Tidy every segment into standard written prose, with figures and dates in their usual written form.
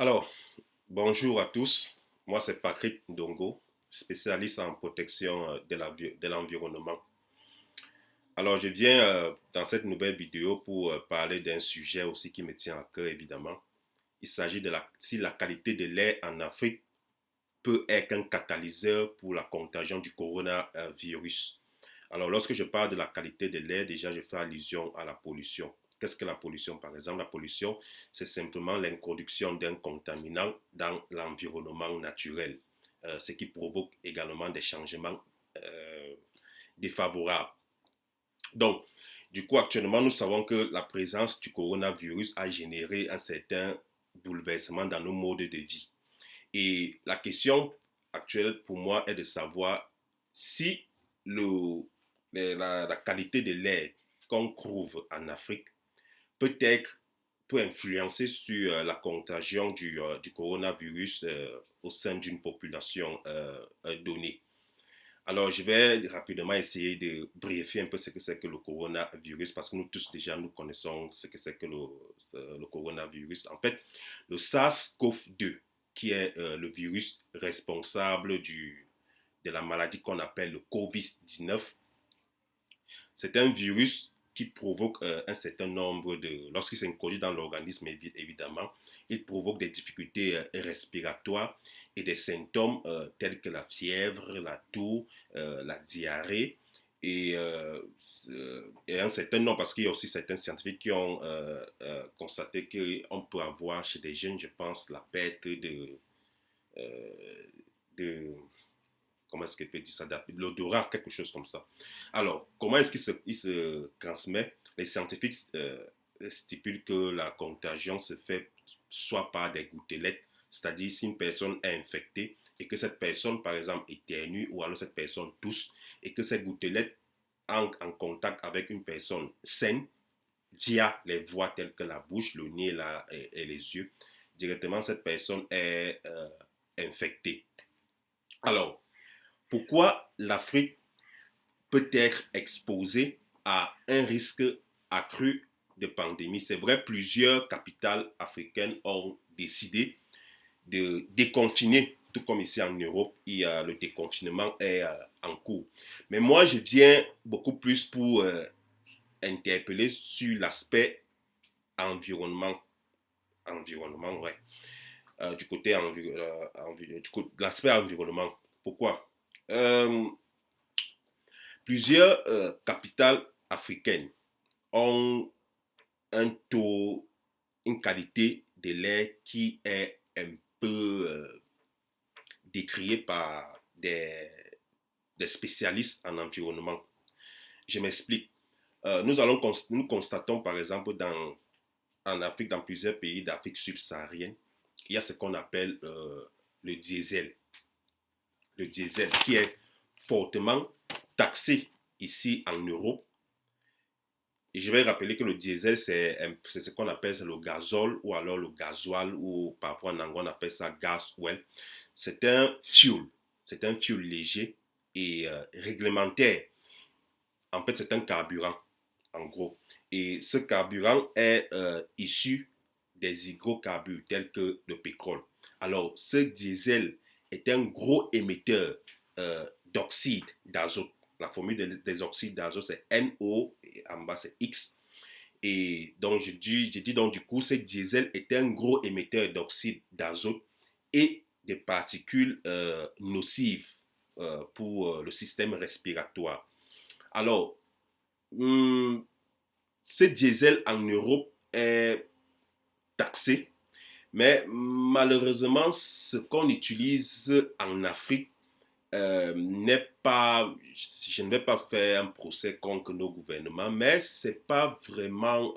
Alors, bonjour à tous. Moi, c'est Patrick Ndongo, spécialiste en protection de l'environnement. Alors, je viens dans cette nouvelle vidéo pour parler d'un sujet aussi qui me tient à cœur, évidemment. Il s'agit de si la qualité de l'air en Afrique peut être un catalyseur pour la contagion du coronavirus. Alors, lorsque je parle de la qualité de l'air, déjà, je fais allusion à la pollution. Qu'est-ce que la pollution, par exemple? La pollution, c'est simplement l'introduction d'un contaminant dans l'environnement naturel, ce qui provoque également des changements défavorables. Donc, du coup, actuellement, nous savons que la présence du coronavirus a généré un certain bouleversement dans nos modes de vie. Et la question actuelle pour moi est de savoir si la qualité de l'air qu'on trouve en Afrique peut-être peut influencer sur la contagion du coronavirus au sein d'une population donnée. Alors, je vais rapidement essayer de briefer un peu ce que c'est que le coronavirus, parce que nous tous déjà, nous connaissons ce que c'est que le coronavirus. En fait, le SARS-CoV-2, qui est le virus responsable de la maladie qu'on appelle le COVID-19, c'est un virus qui provoque un certain nombre lorsqu'il s'introduit dans l'organisme, évidemment, il provoque des difficultés respiratoires et des symptômes tels que la fièvre, la toux, la diarrhée et un certain nombre, parce qu'il y a aussi certains scientifiques qui ont constaté qu'on peut avoir chez des jeunes, je pense, la perte de comment est-ce qu'elle peut dire ça, l'odorat, quelque chose comme ça. Alors, comment est-ce qu'il se transmet? Les scientifiques stipulent que la contagion se fait soit par des gouttelettes, c'est-à-dire si une personne est infectée et que cette personne, par exemple, éternue ou alors cette personne tousse et que ces gouttelettes entrent en contact avec une personne saine via les voies telles que la bouche, le nez et les yeux, directement cette personne est infectée. Alors, pourquoi l'Afrique peut être exposée à un risque accru de pandémie? C'est vrai, plusieurs capitales africaines ont décidé de déconfiner, tout comme ici en Europe, le déconfinement est en cours. Mais moi, je viens beaucoup plus pour interpeller sur l'aspect environnement. Environnement, ouais. Du côté de l'aspect environnement. Pourquoi? Euh, Plusieurs capitales africaines ont un taux, une qualité de l'air qui est un peu décriée par des spécialistes en environnement. Je m'explique. Nous constatons par exemple en Afrique, dans plusieurs pays d'Afrique subsaharienne, il y a ce qu'on appelle le diesel. Le diesel qui est fortement taxé ici en Europe. Et je vais rappeler que le diesel, c'est ce qu'on appelle le gazole ou alors le gasoil ou parfois en anglais on appelle ça gas oil. C'est un fuel. C'est un fuel léger et réglementaire. En fait, c'est un carburant, en gros. Et ce carburant est issu des hydrocarbures tels que le pétrole. Alors, ce diesel est un gros émetteur d'oxyde d'azote. La formule des oxydes d'azote, c'est NO, et en bas, c'est X. Et donc, je dis donc, du coup, ce diesel est un gros émetteur d'oxyde d'azote et des particules nocives pour le système respiratoire. Alors, ce diesel en Europe est taxé, mais malheureusement, ce qu'on utilise en Afrique n'est pas, je ne vais pas faire un procès contre nos gouvernements, mais c'est pas vraiment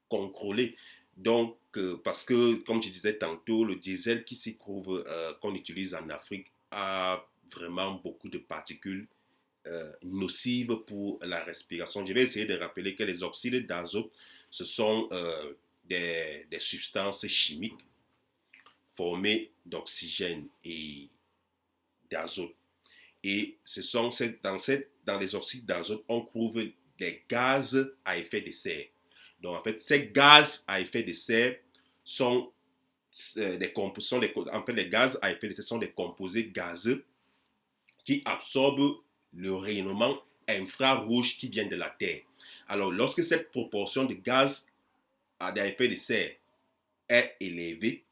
contrôlé. Donc, parce que, comme je disais tantôt, le diesel qui s'y trouve, qu'on utilise en Afrique, a vraiment beaucoup de particules nocives pour la respiration. Je vais essayer de rappeler que les oxydes d'azote, ce sont des substances chimiques formées d'oxygène et d'azote. Et dans les oxydes d'azote, on trouve des gaz à effet de serre. Donc, en fait, ces gaz à effet de serre sont en fait, les gaz à effet de serre sont des composés gazeux qui absorbent le rayonnement infrarouge qui vient de la Terre. Alors, lorsque cette proportion de gaz à effet de serre est élevée,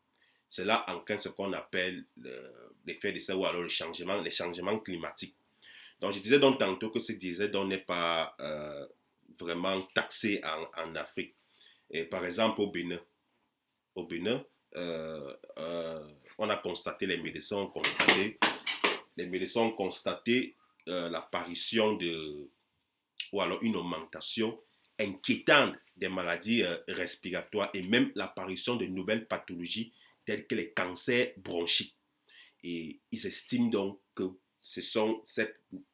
cela entraîne ce qu'on appelle l'effet de serre ou alors les changements climatiques. Donc, je disais donc tantôt que ce diesel n'est pas vraiment taxé en Afrique. Et par exemple, au Bénin, on a constaté, les médecins ont constaté l'apparition ou alors une augmentation inquiétante des maladies respiratoires et même l'apparition de nouvelles pathologies telles que les cancers bronchiques. Et ils estiment donc que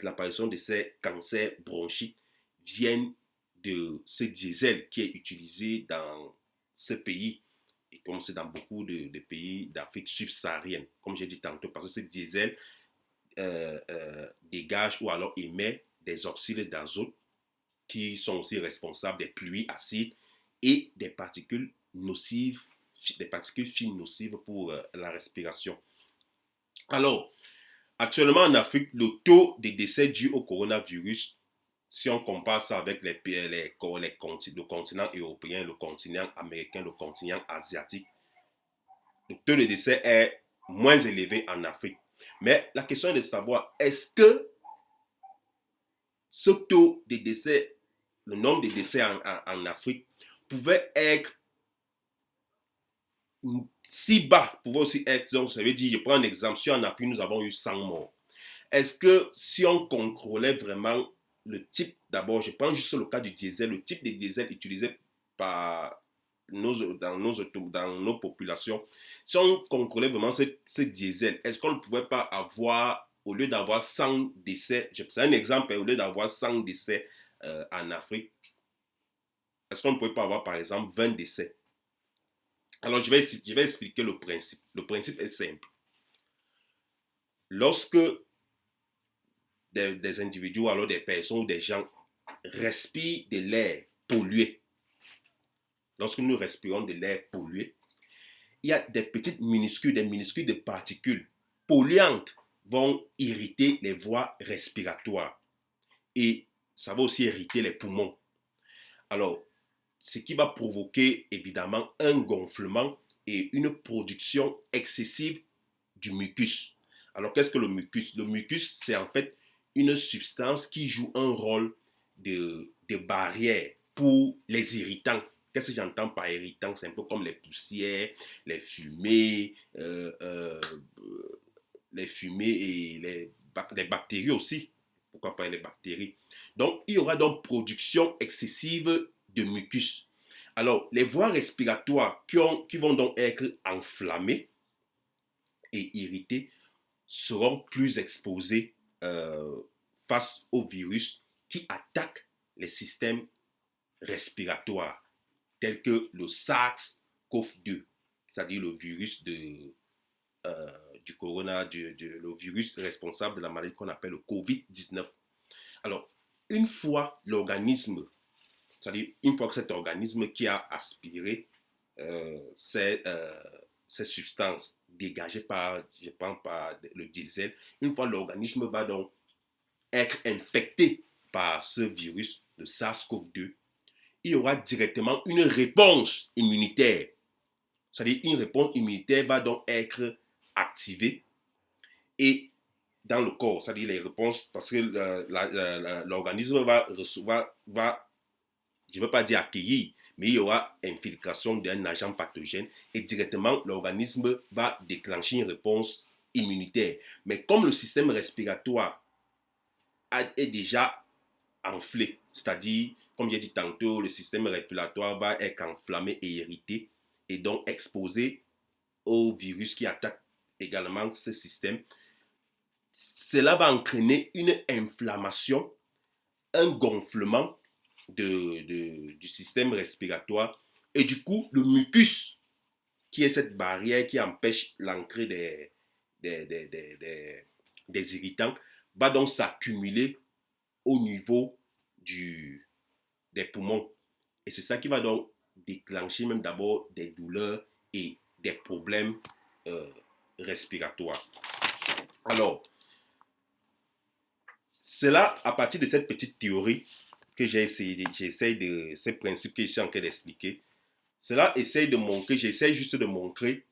l'apparition de ces cancers bronchiques viennent de ce diesel qui est utilisé dans ce pays, et comme c'est dans beaucoup de pays d'Afrique subsaharienne, comme j'ai dit tantôt, parce que ce diesel dégage ou alors émet des oxydes d'azote qui sont aussi responsables des pluies acides et des particules fines nocives pour la respiration. Alors, actuellement en Afrique, le taux de décès dû au coronavirus, si on compare ça avec le continent européen, le continent américain, le continent asiatique, le taux de décès est moins élevé en Afrique. Mais la question est de savoir, est-ce que ce taux de décès, le nombre de décès en Afrique, pouvait être si bas, pouvait aussi être, donc ça veut dire, je prends un exemple, si en Afrique nous avons eu 100 morts, est-ce que si on contrôlait vraiment le type, d'abord je prends juste le cas du diesel, le type de diesel utilisé dans nos populations, si on contrôlait vraiment ce diesel, est-ce qu'on ne pouvait pas avoir, au lieu d'avoir 100 décès, c'est un exemple, au lieu d'avoir 100 décès en Afrique, est-ce qu'on ne pouvait pas avoir par exemple 20 décès? Alors je vais expliquer le principe. Le principe est simple. Lorsque des individus, alors des personnes ou des gens respirent de l'air pollué, lorsque nous respirons de l'air pollué, il y a des minuscules de particules polluantes vont irriter les voies respiratoires et ça va aussi irriter les poumons. Alors, ce qui va provoquer évidemment un gonflement et une production excessive du mucus. Alors, qu'est-ce que le mucus? Le mucus, c'est en fait une substance qui joue un rôle de barrière pour les irritants. Qu'est-ce que j'entends par irritant? C'est un peu comme les poussières, les fumées, et les bactéries aussi. Pourquoi pas les bactéries? Donc, il y aura donc production excessive de mucus. Alors, les voies respiratoires qui vont donc être enflammées et irritées seront plus exposées face au virus qui attaque les systèmes respiratoires, tels que le SARS-CoV-2, c'est-à-dire le virus du le virus responsable de la maladie qu'on appelle le COVID-19. Alors, une fois c'est-à-dire une fois que cet organisme qui a aspiré ces substances dégagées par le diesel, une fois l'organisme va donc être infecté par ce virus, le SARS-CoV-2, il y aura directement une réponse immunitaire. C'est-à-dire une réponse immunitaire va donc être activée et dans le corps, c'est-à-dire les réponses, parce que l'organisme va recevoir, je ne veux pas dire accueillir, mais il y aura infiltration d'un agent pathogène et directement l'organisme va déclencher une réponse immunitaire. Mais comme le système respiratoire est déjà enflé, c'est-à-dire, comme j'ai dit tantôt, le système respiratoire va être enflammé et irrité et donc exposé au virus qui attaque également ce système, cela va entraîner une inflammation, un gonflement du système respiratoire et du coup le mucus qui est cette barrière qui empêche l'entrée des irritants va donc s'accumuler au niveau des poumons et c'est ça qui va donc déclencher même d'abord des douleurs et des problèmes respiratoires. Alors, c'est là, à partir de cette petite théorie que j'essaie de, ces principes que je suis en train d'expliquer, cela j'essaie juste de montrer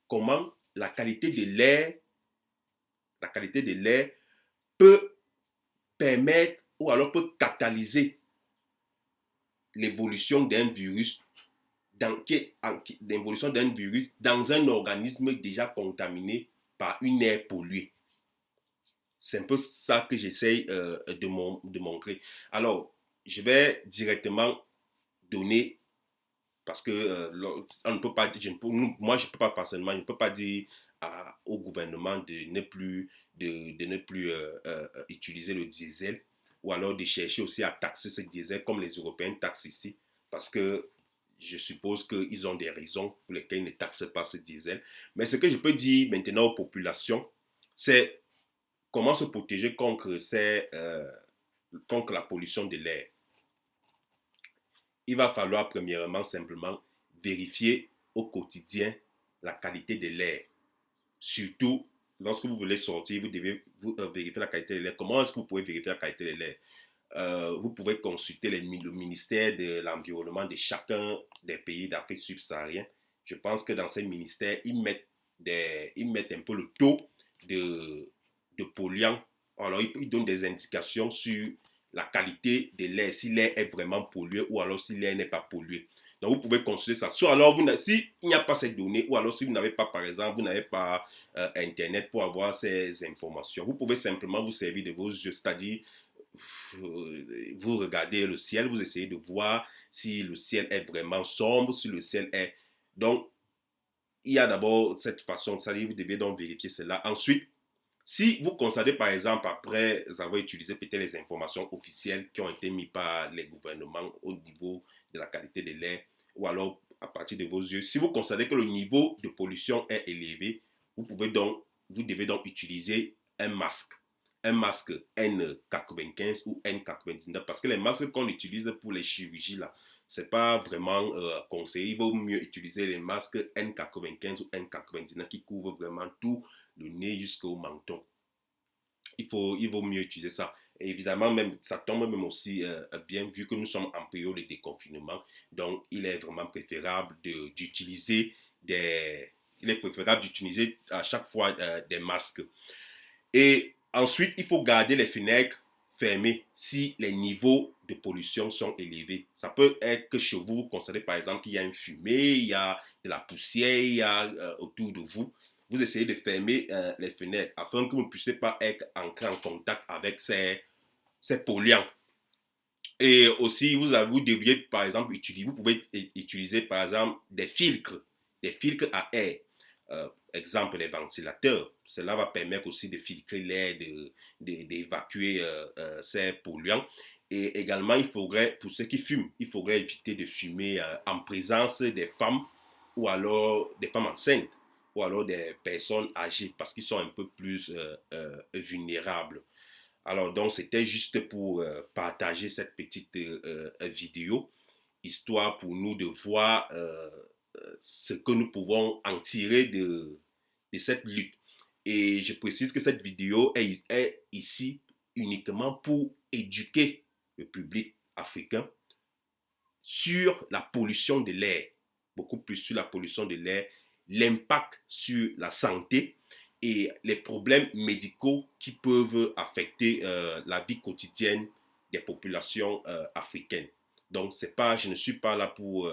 comment la qualité de l'air peut permettre ou alors peut catalyser l'évolution d'un virus dans un organisme déjà contaminé par une air polluée. C'est un peu ça que j'essaye de montrer. Alors, je vais directement donner, parce que on ne peut pas, moi je ne peux pas facilement, je ne peux pas dire au gouvernement de ne plus utiliser le diesel, ou alors de chercher aussi à taxer ce diesel comme les Européens taxent ici, parce que je suppose qu'ils ont des raisons pour lesquelles ils ne taxent pas ce diesel. Mais ce que je peux dire maintenant aux populations, c'est comment se protéger contre la pollution de l'air. Il va falloir premièrement simplement vérifier au quotidien la qualité de l'air. Surtout, lorsque vous voulez sortir, vous devez vérifier la qualité de l'air. Comment est-ce que vous pouvez vérifier la qualité de l'air? Vous pouvez consulter le ministère de l'environnement de chacun des pays d'Afrique subsaharienne. Je pense que dans ces ministères, ils mettent un peu le taux de polluants. Alors, ils donnent des indications sur la qualité de l'air, si l'air est vraiment pollué ou alors si l'air n'est pas pollué. Donc, vous pouvez consulter ça. Soit alors, s'il n'y a pas ces données, ou alors si vous n'avez pas, par exemple, vous n'avez pas Internet pour avoir ces informations, vous pouvez simplement vous servir de vos yeux, c'est-à-dire, vous regardez le ciel, vous essayez de voir si le ciel est vraiment sombre, si le ciel est... Donc, il y a d'abord cette façon, c'est-à-dire, vous devez donc vérifier cela. Ensuite, si vous constatez par exemple, après avoir utilisé peut-être les informations officielles qui ont été mises par les gouvernements au niveau de la qualité de l'air, ou alors à partir de vos yeux, si vous constatez que le niveau de pollution est élevé, vous devez donc utiliser un masque N95 ou N99, parce que les masques qu'on utilise pour les chirurgies là, c'est pas vraiment conseillé. Il vaut mieux utiliser les masques N95 ou N99 qui couvrent vraiment tout le nez jusqu'au menton. Il vaut mieux utiliser ça. Et évidemment, même, ça tombe même aussi bien vu que nous sommes en période de déconfinement. Donc, il est vraiment préférable d'utiliser à chaque fois des masques. Et ensuite, il faut garder les fenêtres fermées si les niveaux de pollution sont élevés. Ça peut être que chez vous, vous constatez par exemple qu'il y a une fumée, il y a de la poussière, il y a autour de vous. Vous essayez de fermer les fenêtres afin que vous ne puissiez pas être entré en contact avec ces polluants. Et aussi, vous devriez par exemple vous pouvez utiliser par exemple des filtres à air. Exemple, les ventilateurs. Cela va permettre aussi de filtrer l'air, d'évacuer ces polluants. Et également, pour ceux qui fument, il faudrait éviter de fumer en présence des femmes ou alors des femmes enceintes ou alors des personnes âgées parce qu'ils sont un peu plus vulnérables. Alors, donc, c'était juste pour partager cette petite vidéo, histoire pour nous de voir ce que nous pouvons en tirer de cette lutte. Et je précise que cette vidéo est ici uniquement pour éduquer le public africain sur la pollution de l'air, beaucoup plus sur la pollution de l'air, l'impact sur la santé et les problèmes médicaux qui peuvent affecter la vie quotidienne des populations africaines. Donc, je ne suis pas là pour,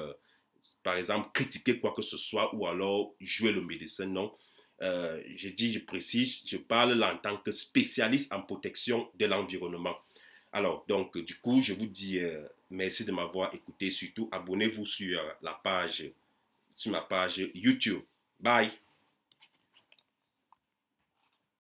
par exemple, critiquer quoi que ce soit ou alors jouer le médecin, non. Je précise, je parle là en tant que spécialiste en protection de l'environnement. Alors, donc, du coup, je vous dis merci de m'avoir écouté. Surtout, abonnez-vous sur ma page YouTube. Bye!